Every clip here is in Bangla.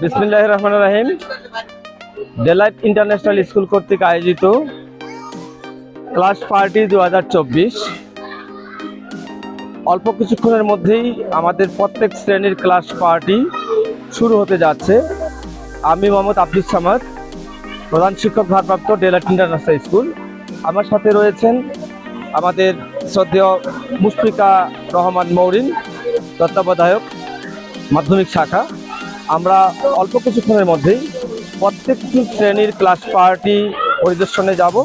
বিসমিল্লাহির রহমানির রহিম। ডেলাইট ইন্টারন্যাশনাল স্কুল কর্তৃক আয়োজিত ক্লাস পার্টি 2024 অল্প কিছুক্ষণের মধ্যেই আমাদের প্রত্যেক শ্রেণীর ক্লাস পার্টি শুরু হতে যাচ্ছে। আমি মোহাম্মদ আব্দুস সামাদ, প্রধান শিক্ষক ভারপ্রাপ্ত ডেলাইট ইন্টারন্যাশনাল স্কুল। আমার সাথে রয়েছেন আমাদের শ্রদ্ধেয় মুশফিকা রহমান মৌরিন, তত্ত্বাবধায়ক মাধ্যমিক শাখা। আমরা অল্প কিছুক্ষণের মধ্যেই প্রত্যেকটি শ্রেণীর ক্লাস পার্টি পরিদর্শনে যাব।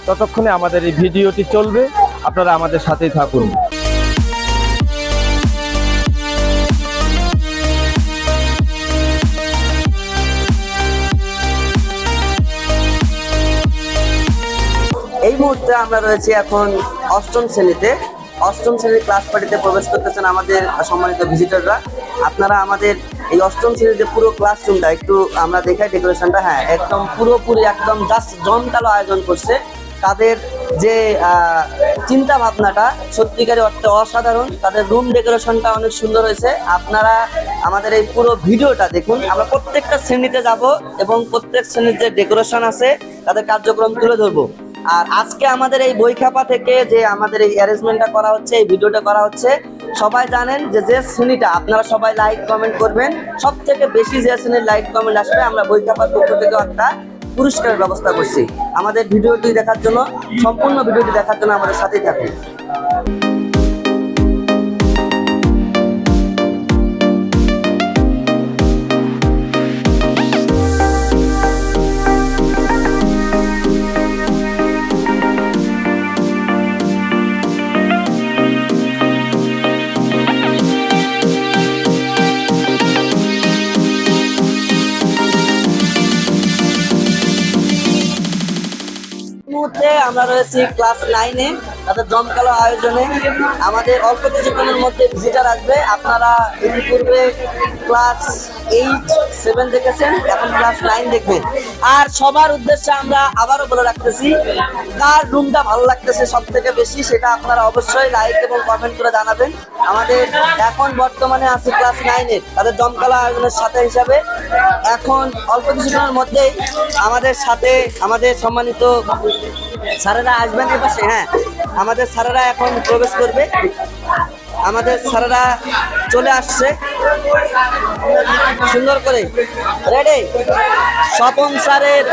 ততক্ষণে আমাদের এই ভিডিওটি চলবে, আপনারা আমাদের সাথেই থাকুন। এই মুহূর্তে আমরা রয়েছি এখন অষ্টম শ্রেণীতে। অষ্টম শ্রেণীর ক্লাস পার্টিতে প্রবেশ করতেছেন আমাদের সম্মানিত ভিজিটররা। আপনারা আমাদের এই অষ্টম শ্রেণীর যে পুরো ক্লাসরুমটা একটু আমরা দেখাই, ডেকোরেশনটা হ্যাঁ একদম পুরোপুরি একদম জাস্ট জমকালো আয়োজন করছে। তাদের যে চিন্তা ভাবনাটা সত্যিকারে অর্থে অসাধারণ। তাদের রুম ডেকোরেশনটা অনেক সুন্দর হয়েছে। আপনারা আমাদের এই পুরো ভিডিওটা দেখুন। আমরা প্রত্যেকটা শ্রেণীতে যাব এবং প্রত্যেক শ্রেণীর যে ডেকোরেশন আছে তাদের কার্যক্রম তুলে ধরবো। আর আজকে আমাদের এই বইখাপা থেকে যে আমাদের এই অ্যারেঞ্জমেন্টটা করা হচ্ছে, এই ভিডিওটা করা হচ্ছে, সবাই জানেন যে শ্রেণীটা আপনারা সবাই লাইক কমেন্ট করবেন। সব থেকে বেশি যে শ্রেণীর লাইক কমেন্ট আসবে আমরা বইখাপার পক্ষ থেকে একটা পুরস্কারের ব্যবস্থা করছি। আমাদের ভিডিওটি দেখার জন্য, সম্পূর্ণ ভিডিওটি দেখার জন্য আমাদের সাথেই থাকুন। মুহূর্তে আমরা রয়েছি ক্লাস 9-এ। তাদের জমকালো আয়োজনে আমাদের অল্প কিছুক্ষণের মধ্যে ভিজিটার আসবে। আপনারা ইতিপূর্বে ক্লাস 8, 7 দেখেছেন, এখন ক্লাস 9 দেখবেন। আর সবার উদ্দেশ্যে আমরা আবারও বলে রাখতেছি, কার রুমটা ভালো লাগতেছে সব থেকে বেশি সেটা আপনারা অবশ্যই লাইক এবং কমেন্ট করে জানাবেন। আমাদের এখন বর্তমানে আছে ক্লাস 9-এর তাদের জমকালো আয়োজনের সাথে হিসাবে এখন অল্প কিছুক্ষণের মধ্যেই আমাদের সাথে আমাদের সম্মানিত স্যারেরা আসবেন এই পাশে। হ্যাঁ, আমাদের স্যারেরা এখন প্রবেশ করবে। আমাদের স্যারেরা চলে আসছে সুন্দর করে রেডি। স্বপন স্যারের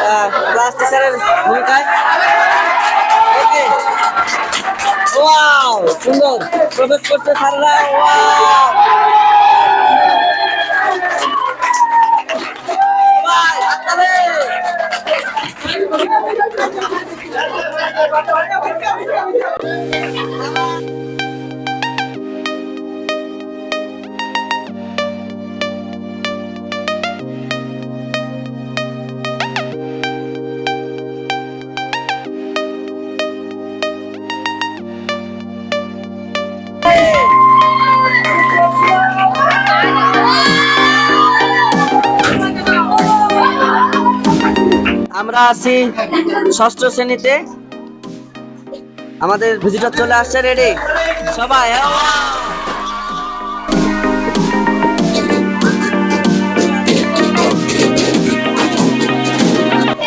ক্লাস টিচারের ভূমিকায়। ওকে, ওয়াও সুন্দর প্রবেশ করছে স্যারেরা। ওয়াও আমরা আছি ষষ্ঠ শ্রেণীতে। আমাদের ভিজিটর চলে আসছে, রেডি সবাই।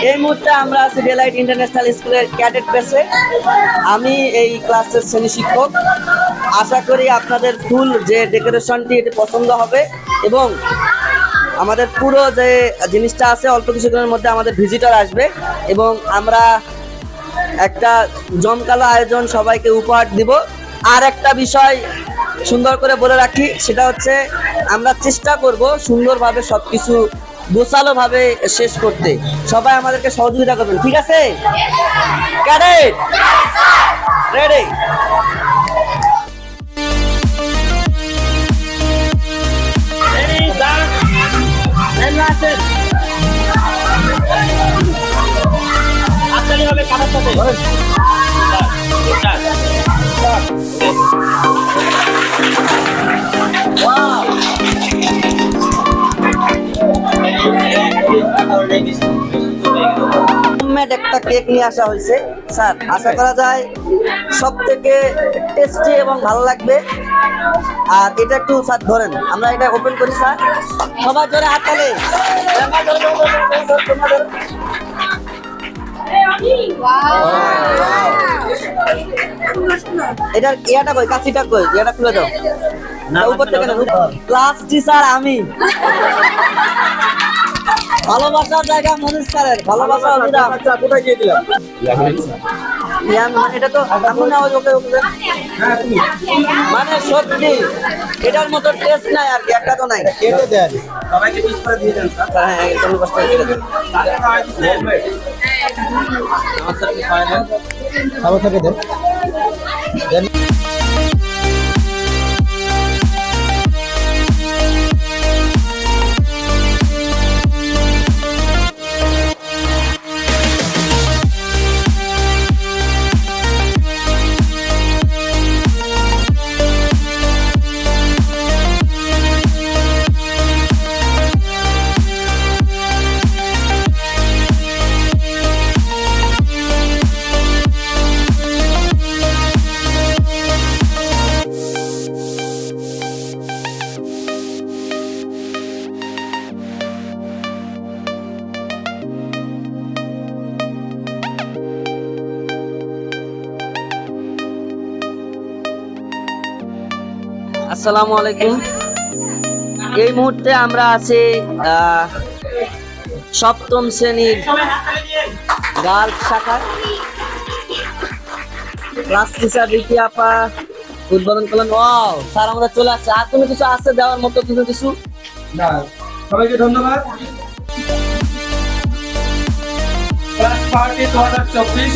এই মুহূর্তে আমরা আছি ডেলাইট ইন্টারন্যাশনাল স্কুলের ক্যাডেট বেসে। আমি এই ক্লাসের শ্রেণী শিক্ষক। আশা করি আপনাদের ফুল যে ডেকোরেশনটি এটি পছন্দ হবে এবং আমাদের পুরো যে জিনিসটা আছে অল্প কিছুদিনের মধ্যে আমাদের ভিজিটর আসবে এবং আমরা একটা জমকালো আয়োজন সবাইকে উপহার দিব। আর একটা বিষয় সুন্দর করে বলে রাখি, সেটা হচ্ছে আমরা চেষ্টা করব সুন্দরভাবে সবকিছু গোছালোভাবে শেষ করতে। সবাই আমাদেরকে সহযোগিতা করবেন, ঠিক আছে? Cadet ready. একটা কেক নিয়ে আসা হয়েছে স্যার, আশা করা যায় সব থেকে টেস্টি এবং ভালো লাগবে। আর এটা একটু স্যার ধরেন, আমরা এটা ওপেন করি স্যার, সবার ধরে হাত তালে। এটার ইয়াটা কই, কাছিটা কই, ইয়াটা খুলে দাও না, উপর থেকে না, ক্লাস টিচার আমি। ভালোবাসার জায়গা মনীষ স্যারের, ভালোবাসা অভিরাম। কোথায় গিয়ে দিলাম? এটা তো আমি না, ওকে ওকে মানে সত্যি এটার মতো টেস্ট নাই আর কি, একটা তো নাই। কেটে দেন, সবাইকে পিস করে দিয়ে দেন স্যার। হ্যাঁ হ্যাঁ, একদম কষ্ট করে কেটে দেন। আমার স্যার কি খায় না? সবাই থেকে দেন। আসসালামু আলাইকুম। এই মুহূর্তে আমরা আছি সপ্তম শ্রেণীর গার্লস শাখায়। ক্লাস টিচার রিকি আপা উদ্বোধন করলেন। ওয়াও স্যার, আমাদের চলে আসছে। আর কোনো কিছু আছে দেওয়ার মতো কিছু? না, সবাইকে ধন্যবাদ। ক্লাস পার্টি 2024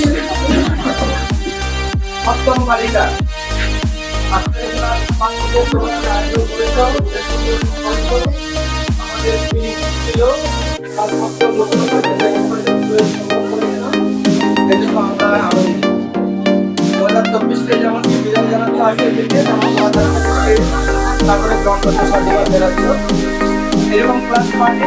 সপ্তম বালিকা আমাদের ছিল আমরা 2024 যেমন বিদায় জানাচ্ছ আজকে থেকে, তারপরে গ্রহণ করতে সার্টিফিকেট বেরোচ্ছ। এরকম ক্লাস পার্টি